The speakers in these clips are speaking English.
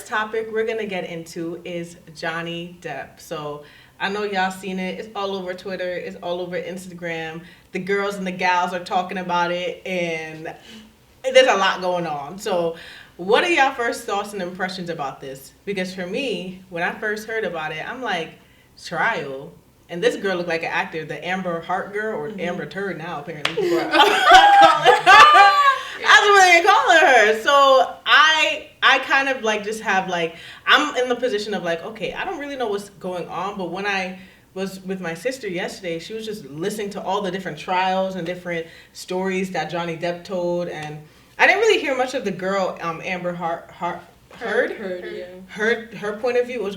topic we're going to get into is Johnny Depp. So I know y'all seen it. It's all over Twitter. It's all over Instagram. The girls and the gals are talking about it, and there's a lot going on. So what are y'all first thoughts and impressions about this? Because for me, when I first heard about it, I'm like, trial? And this girl looked like an actor, the Amber Heart girl, or Amber Turd now, apparently. That's what they calling her. So I kind of like just have like, I'm in the position of like, okay, I don't really know what's going on, but when I was with my sister yesterday, she was just listening to all the different trials and different stories that Johnny Depp told, and I didn't really hear much of the girl, Amber Heard, yeah. Her point of view. It was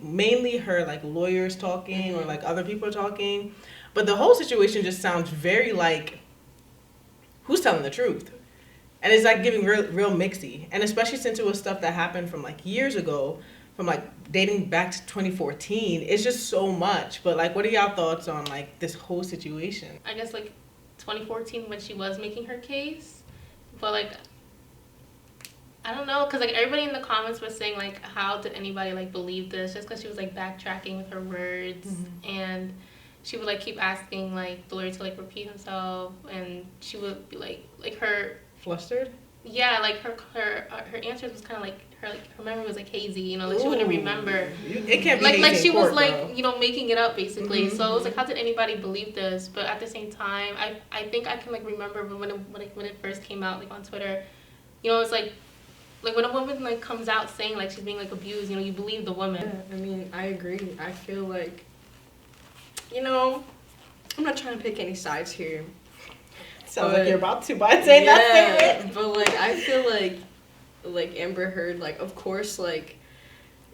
mainly her like lawyers talking or like other people talking, but the whole situation just sounds very like, who's telling the truth? And it's like giving real mixy, and especially since it was stuff that happened from like years ago, from like dating back to 2014. It's just so much. But like, what are y'all thoughts on like this whole situation? I guess like 2014 when she was making her case, but like, I don't know, because like everybody in the comments was saying like, how did anybody like believe this? Just because she was like backtracking with her words, and she would like keep asking like the lawyer to like repeat himself, and she would be like her flustered. Yeah, like her answers was kind of like her memory was like hazy, you know, like she wouldn't remember. It can't be like she was court, like though. You know, making it up basically. So it was like, how did anybody believe this? But at the same time, I think I can like remember when it first came out like on Twitter, you know, it's like when a woman like comes out saying like she's being like abused, you know, you believe the woman. Yeah, I mean, I agree. I feel like, you know, I'm not trying to pick any sides here. Sounds like you're about to by saying that statement. But like, I feel like Amber Heard, like, of course, like,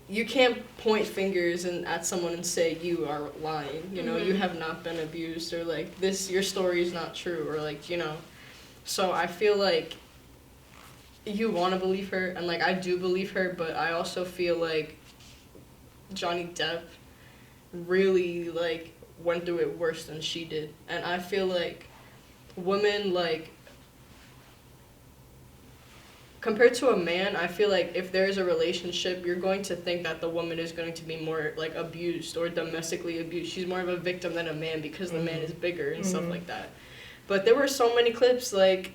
you can't point fingers at someone and say you are lying. You know, you have not been abused, or like your story is not true, or like, you know. So I feel like you want to believe her, and like I do believe her, but I also feel like Johnny Depp really like went through it worse than she did, and I feel like women, like, compared to a man, I feel like if there's a relationship, you're going to think that the woman is going to be more like abused or domestically abused. She's more of a victim than a man because the man is bigger and stuff like that. But there were so many clips, like,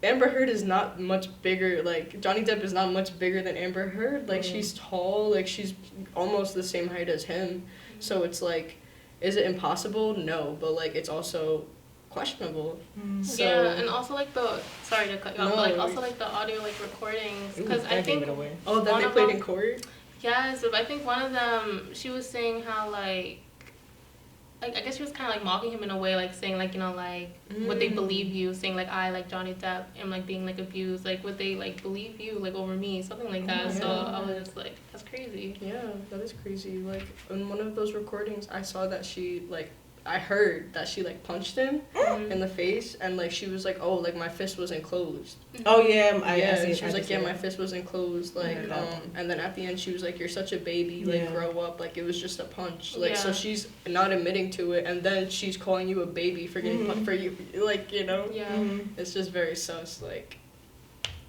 Amber Heard is not much bigger, like, Johnny Depp is not much bigger than Amber Heard. Like, she's tall, like, she's almost the same height as him. So it's like, is it impossible? No, but like, it's also questionable. So, yeah, and also like sorry to cut you off, but like also like the audio like recordings, because I think that they played in court. Yes, but I think one of them, she was saying how like I guess she was kind of like mocking him in a way, like saying like, you know, like would they believe you, saying like I like Johnny Depp am like being like abused, like would they like believe you like over me, something like that. So I was just like, that's crazy. Yeah, that is crazy. Like in one of those recordings, I saw that I heard that she like punched him in the face, and like she was like, oh, like my fist wasn't closed. Oh yeah, she was like, yeah, my fist wasn't closed, like and then at the end she was like, you're such a baby, like grow up, like it was just a punch, like so she's not admitting to it, and then she's calling you a baby for getting punched for you, like, you know, it's just very sus, like,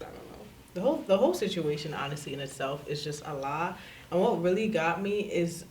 I don't know. The whole situation, honestly, in itself is just a lot, and what really got me is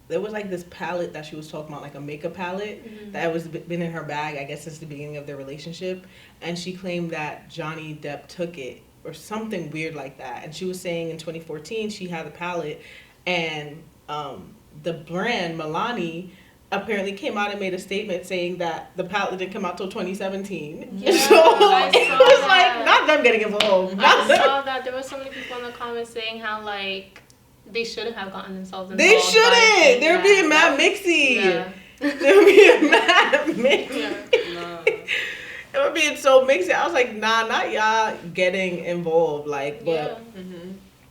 there was like this palette that she was talking about, like a makeup palette that was been in her bag, I guess, since the beginning of their relationship. And she claimed that Johnny Depp took it or something weird like that. And she was saying in 2014 she had the palette, and the brand Milani apparently came out and made a statement saying that the palette didn't come out till 2017. Yeah, so it was like not them getting involved. I saw that there were so many people in the comments saying how like they shouldn't have gotten themselves involved. They shouldn't. They're being mad mixy. Yeah. They're being mad mixy. Yeah. They were being so mixy. I was like, nah, not y'all getting involved. Like, but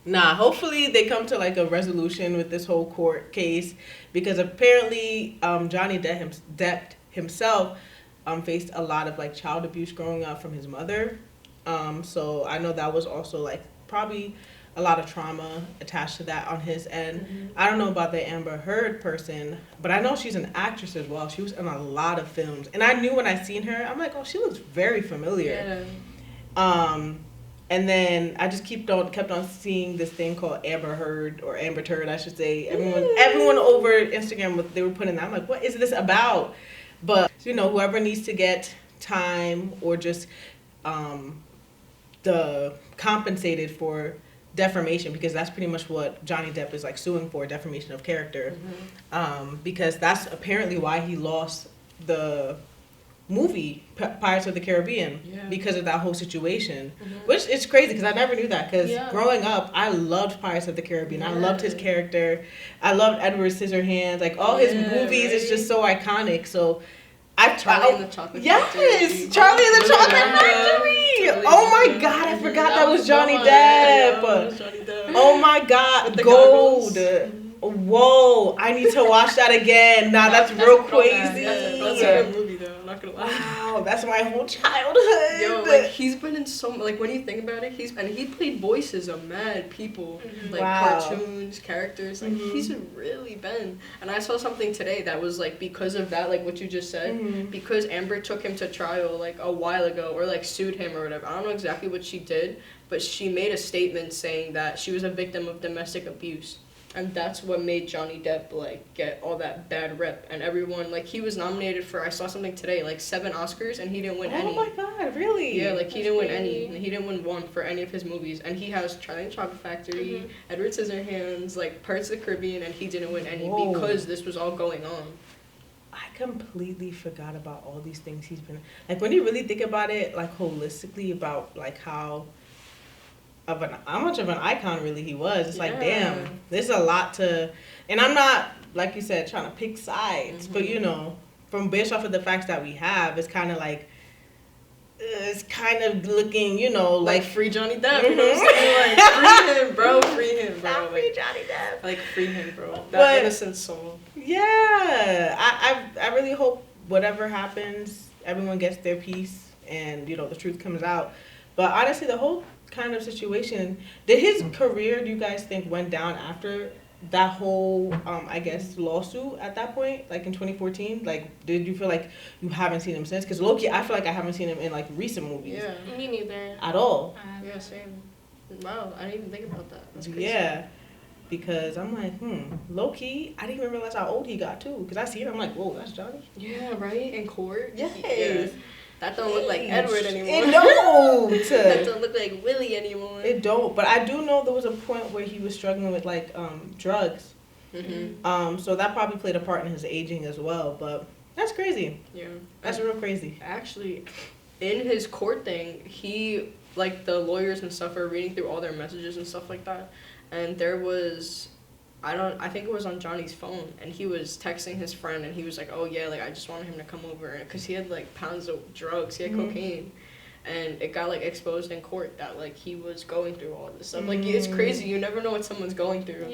nah. Hopefully they come to like a resolution with this whole court case, because apparently Johnny Depp himself faced a lot of like child abuse growing up from his mother. So I know that was also like probably a lot of trauma attached to that on his end. I don't know about the Amber Heard person, but I know she's an actress as well. She was in a lot of films, and I knew when I seen her, I'm like, oh, she looks very familiar. And then I just kept on seeing this thing called Amber Heard, or Amber Turd, I should say. Everyone over Instagram, they were putting that. I'm like, what is this about? But, you know, whoever needs to get time or just the compensated for defamation, because that's pretty much what Johnny Depp is like suing for, defamation of character. Because that's apparently why he lost the movie Pirates of the Caribbean, because of that whole situation, which is crazy because I never knew that, because growing up I loved Pirates of the Caribbean. I loved his character. I loved Edward Scissorhands. Like all his movies is just so iconic. So Charlie and the Chocolate Factory. Yes, Charlie and the Chocolate Factory. Oh my God, I forgot that was Johnny Depp. Oh my God, Gold. Whoa, I need to watch that again. Nah, that's real crazy. That's a good movie though, I'm not gonna lie. Wow, that's my whole childhood. Yo, like he's been in so like when you think about it, he played voices of mad people, like cartoons, characters. Like he's really been. And I saw something today that was like because of that, like what you just said, because Amber took him to trial like a while ago, or like sued him or whatever. I don't know exactly what she did, but she made a statement saying that she was a victim of domestic abuse. And that's what made Johnny Depp, like, get all that bad rep. And everyone, like, he was nominated for, I saw something today, like, 7 Oscars, and he didn't win any. Oh, my God, really? Yeah, like, he didn't win any. He didn't win one for any of his movies. And he has Charlie and the Chocolate Factory, Edward Scissorhands, like, Pirates of the Caribbean, and he didn't win any because this was all going on. I completely forgot about all these things he's been... Like, when you really think about it, like, holistically, about, like, how much of an icon really he was. It's like, damn, there's a lot to, and I'm not, like you said, trying to pick sides, but you know, from based off of the facts that we have, it's kind of like, it's kind of looking, you know, like free Johnny Depp, you know what I'm saying? Like, free him, bro, free him, bro. Not free Johnny Depp. Like, free him, bro. That innocent soul. Yeah, I really hope whatever happens, everyone gets their piece, and, you know, the truth comes out. But honestly, the whole kind of situation, did his career, do you guys think, went down after that whole I guess lawsuit at that point, like in 2014? Like, did you feel like you haven't seen him since? Because low-key, I feel like I haven't seen him in like recent movies. Yeah, me neither. At all. Yeah, same. Wow, I didn't even think about that. That's crazy. Yeah, because I'm like, low-key, I didn't even realize how old he got too, because I see it, I'm like, whoa, that's Johnny. Yeah, right, in court. Yes. Yeah. That don't look like Edward anymore. It don't. That don't look like Willie anymore. It don't. But I do know there was a point where he was struggling with like drugs. So that probably played a part in his aging as well. But that's crazy. Yeah. That's real crazy. Actually, in his court thing, he, like, the lawyers and stuff are reading through all their messages and stuff like that. And there was, I think it was on Johnny's phone, and he was texting his friend, and he was like, oh yeah, like, I just wanted him to come over, because he had like pounds of drugs, he had cocaine, and it got like exposed in court that like he was going through all this stuff. Like, it's crazy, you never know what someone's going through.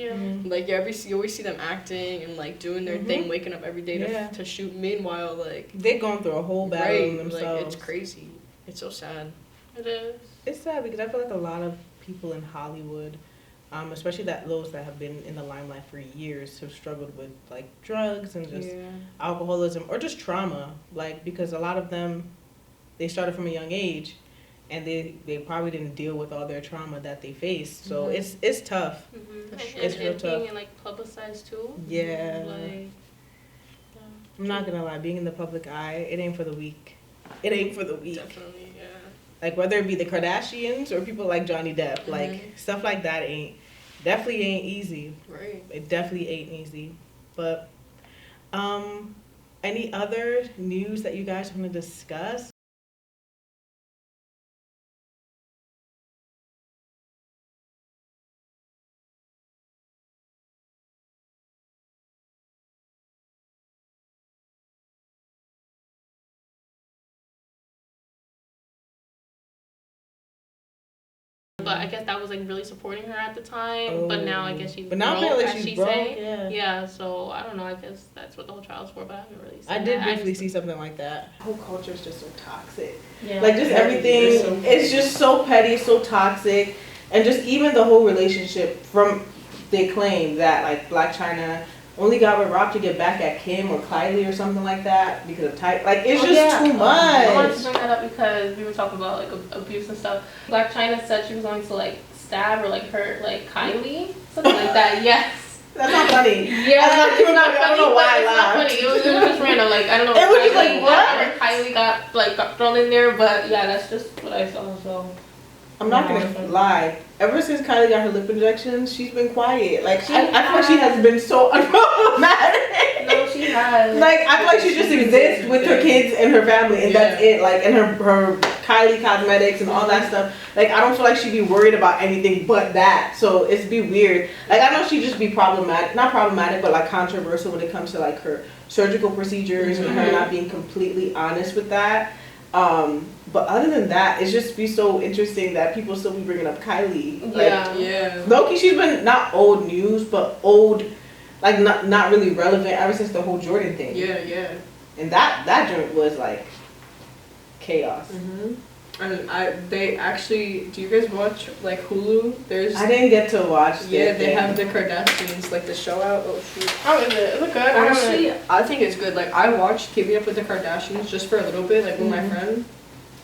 Like, you always see them acting and like doing their thing, waking up every day to shoot. Meanwhile, like, they're going through a whole battle themselves. Like, it's crazy. It's so sad. It is. It's sad because I feel like a lot of people in Hollywood, especially those that have been in the limelight for years, have struggled with like drugs and just alcoholism or just trauma. Like, because a lot of them, they started from a young age, and they probably didn't deal with all their trauma that they faced. So it's tough. It's real tough. Being like publicized too. Yeah. Like, I'm not gonna lie, being in the public eye, it ain't for the weak. It ain't for the weak. Definitely, yeah. Like, whether it be the Kardashians or people like Johnny Depp, like, stuff like that definitely ain't easy. Right. It definitely ain't easy. But, any other news that you guys want to discuss? But I guess that was like really supporting her at the time. But now I guess she's broke, as she broke, say. Yeah, so I don't know. I guess that's what the whole trial's for, but I haven't really seen I did briefly see something like that. The whole culture is just so toxic. Yeah. Like, just everything, it's just so petty, so toxic. And just even the whole relationship, they claim that, like, Blac Chyna only got with Rob to get back at Kim or Kylie or something like that because of type. Like, it's Oh, just yeah. too I wanted to much. bring that up because we were talking about like abuse and stuff. Black China said she was going to like stab or like hurt like Kylie, something like that. Yes. That's not funny. Yeah, That's not it's funny. not I don't funny, know but why I it's not laughed. funny. It was just random. Like, I don't know. It was just Kylie- like, what? I remember Kylie got thrown in there, but yeah, that's just what I saw. So I'm not gonna lie. Ever since Kylie got her lip injections, she's been quiet. Like, I feel like she has been so unproblematic. no, she has. Like, I feel like she just exists with her kids and her family, and that's it. Like, and her Kylie cosmetics and all that stuff. Like, I don't feel like she'd be worried about anything but that. So it's be weird. Like, I know she'd just be problematic, not problematic, but like controversial when it comes to like her surgical procedures and her not being completely honest with that. But other than that, it's just be so interesting that people still be bringing up Kylie. Like, Yeah. Loki, she's been not old news, but old, like not really relevant ever since the whole Jordan thing. Yeah. And that joint was like chaos. And they actually, do you guys watch like Hulu? There's I didn't get to watch. they thing. have the Kardashians, like the show out. Oh shoot. How is it? Is it good? Honestly, I think it's good. Like I watched Keeping Up with the Kardashians just for a little bit, like with my friend,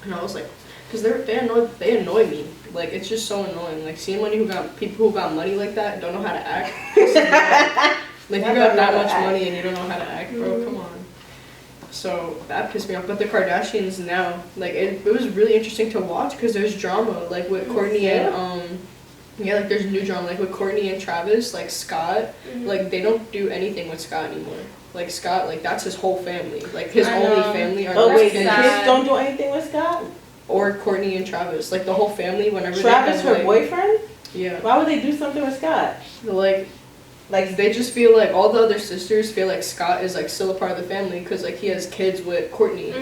and I was like, because they annoy me. Like it's just so annoying. Like seeing people who got money like that and don't know how to act. Like you got that much money and you don't know how to act, bro. Come on. So that pissed me off. But the Kardashians now, like it was really interesting to watch because there's drama, like with Kourtney and like there's new drama, like with Kourtney and Travis, like Scott, like they don't do anything with Scott anymore. Like Scott, like that's his whole family. Like his I only know. family are Oh those wait, the kids. kids don't do anything with Scott? Or Kourtney and Travis, like the whole family. Whenever Travis, they have, her like, boyfriend? yeah, Why would they do something with Scott? like they just feel like all the other sisters feel like Scott is like still a part of the family because like he has kids with Kourtney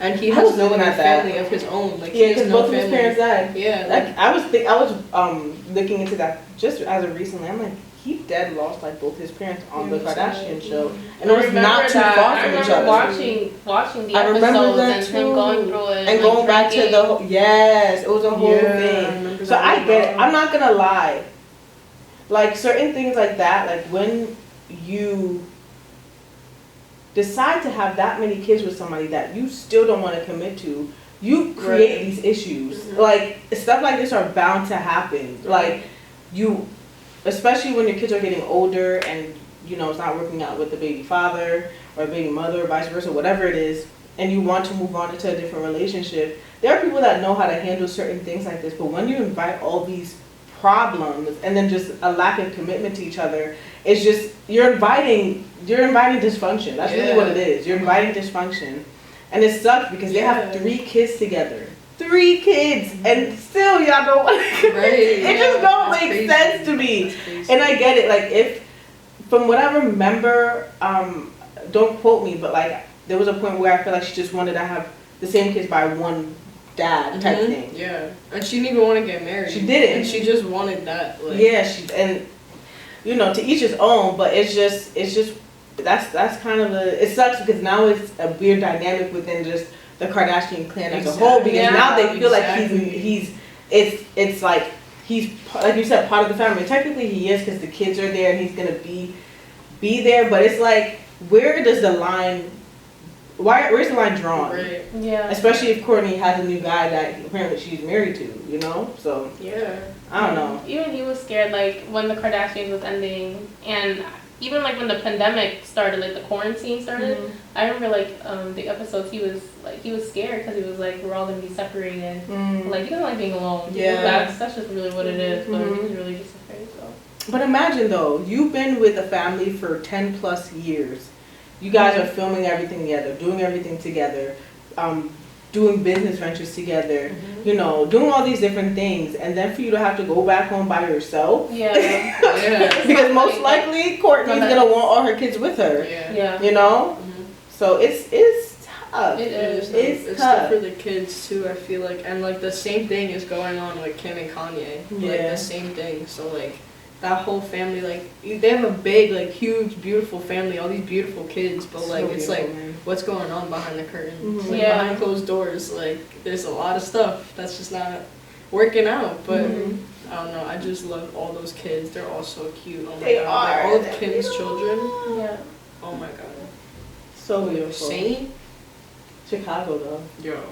and he I has was no looking at that. family of his own. Like he Yeah, has because no both of his family. parents died. Yeah, Like I was looking into that just as of recently. I'm like, he dead lost like both his parents on the Kardashian show, and it was not too far I from each remember other. watching the I remember episodes that and too. him going through it And like, going back to drinking. the whole, yes, it was a whole Yeah, I thing. remember So that I as get it. well. I'm not gonna lie. Like certain things like that, like when you decide to have that many kids with somebody that you still don't want to commit to, you create these issues. Like stuff like this are bound to happen. Like you, especially when your kids are getting older and you know it's not working out with the baby father or baby mother or vice versa, whatever it is, and you want to move on into a different relationship. There are people that know how to handle certain things like this, but when you invite all these problems and then just a lack of commitment to each other, it's just you're inviting dysfunction. That's really what it is. You're inviting dysfunction, and it sucks because they have 3 kids together. 3 kids, and still y'all don't want to. Right, It just don't that's make crazy. sense to me. That's crazy. And I get it. Like if, from what I remember, don't quote me, but like there was a point where I feel like she just wanted to have the same kids by one dad type thing. Yeah, and she didn't even want to get married. She didn't. And she just wanted that. Like, Yeah, and you know, to each his own, but it's just that's kind of it sucks because now it's a weird dynamic within just the Kardashian clan as a whole because Yeah, now they feel like exactly. it's like he's like you said part of the family. Technically he is because the kids are there and he's gonna be there, but it's like where's the line drawn? Right. Yeah. Especially if Kourtney has a new guy that apparently she's married to, you know? So Yeah. I don't know. Even he was scared, like when the Kardashians was ending, and even like when the pandemic started, like the quarantine started. I remember like the episodes he was scared because he was like we're all gonna be separated. Like he doesn't like being alone. Yeah. That's just really what it is. But he was really just afraid. So. But imagine though, you've been with a family for 10 plus years. You guys are filming everything together, doing everything together, doing business ventures together, you know, doing all these different things, and then for you to have to go back home by yourself. Yeah. Yeah. Because most likely Kourtney's gonna want all her kids with her. Yeah. Yeah. You know? So it's tough. It is. It's tough tough. for the kids too, I feel like, and like the same thing is going on with Kim and Kanye. Like Yeah. the same thing. So like that whole family, like they have a big, like huge, beautiful family, all these beautiful kids, but like So it's beautiful, like man. what's going on behind the curtain? Like Yeah. behind closed doors, like there's a lot of stuff that's just not working out. But I don't know. I just love all those kids. They're all so cute. Oh my They god. are. Like, all of They're Kim's children. Yeah. Oh my god. So beautiful. Saint. Chicago though. Yo.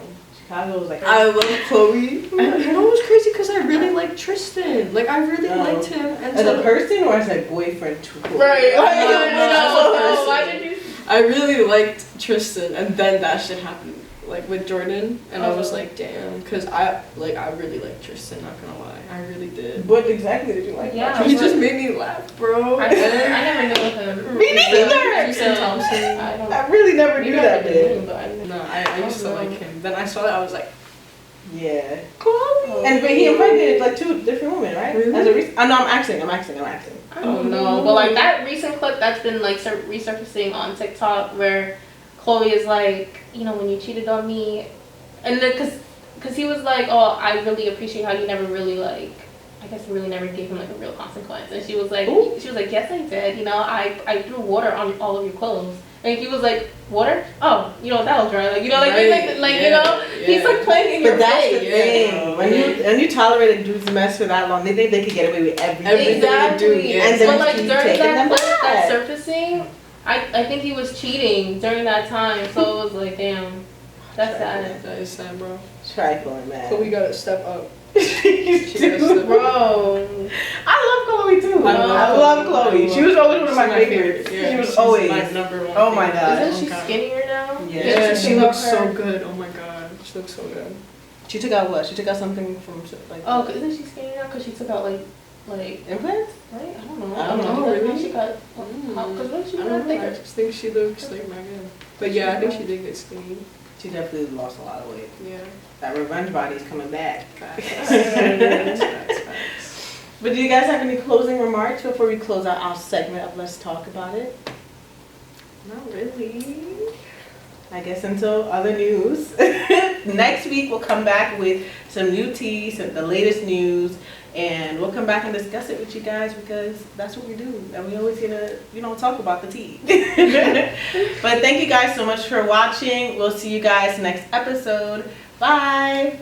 Chicago was like. I love Chloe. You know what's crazy? Because I really like Tristan. Like I really liked him. And As so a person or as a boyfriend too? Right. Like, No, Why did you? I really liked Tristan, and then that shit happened, like with Jordan, and I was Oh. like, damn, because I really liked Tristan. Not gonna lie, I really did. What exactly did you like? Yeah. about He Tristan? just made me laugh, bro. I never knew him. Me neither. Tristan Thompson. I don't. I really never knew Maybe I that did bit. him, but I didn't. No, I used to like him. Then I saw it, I was like, Yeah. Chloe. And but he impregnated like 2 different women, right? Really? As a no, I'm acting. I don't know, but like that recent clip that's been like resurfacing on TikTok where Chloe is like, you know, when you cheated on me, and then because he was like, oh, I really appreciate how you never really like, I guess really never gave him like a real consequence, and she was like, yes I did, you know, I threw water on all of your clothes, and he was like, water? Oh, you know that'll dry, like you know, like Right. like Yeah. you know, he's like playing in your But that's face. the thing. When you tolerate a dude's mess for that long, they think they could get away with everything. Everything. Exactly. they do, yeah. And then But like keep during taking them that clip back. that's surfacing, I think he was cheating during that time. So it was like, damn, that's sad. That is sad, bro. Trifling, man. Chloe gotta step up. You She do. gotta step up. Bro, I love Chloe too. I love Chloe. She was always one of my favorites. Yeah, She was she's always. my number one. Oh my favorite. God. isn't she skinnier now? Yeah. Yeah, she Think looks about her. so good. Oh my god, she looks so good. She took out what? She took out something from like. Oh, isn't she skinnier now? Cause she took out like implants. right? I don't know. I don't know. Oh, really? She got. Mm. Cause when she I was don't know. I thicker. just think she looks like Megan. But yeah, I think she did get skinny. She definitely lost a lot of weight. Yeah. That revenge body's coming back. Facts. But do you guys have any closing remarks before we close out our segment of Let's Talk About It? Not really. I guess until other news. Next week we'll come back with some new tea, the latest news, and we'll come back and discuss it with you guys because that's what we do. And we always get to, talk about the tea. But thank you guys so much for watching. We'll see you guys next episode. Bye.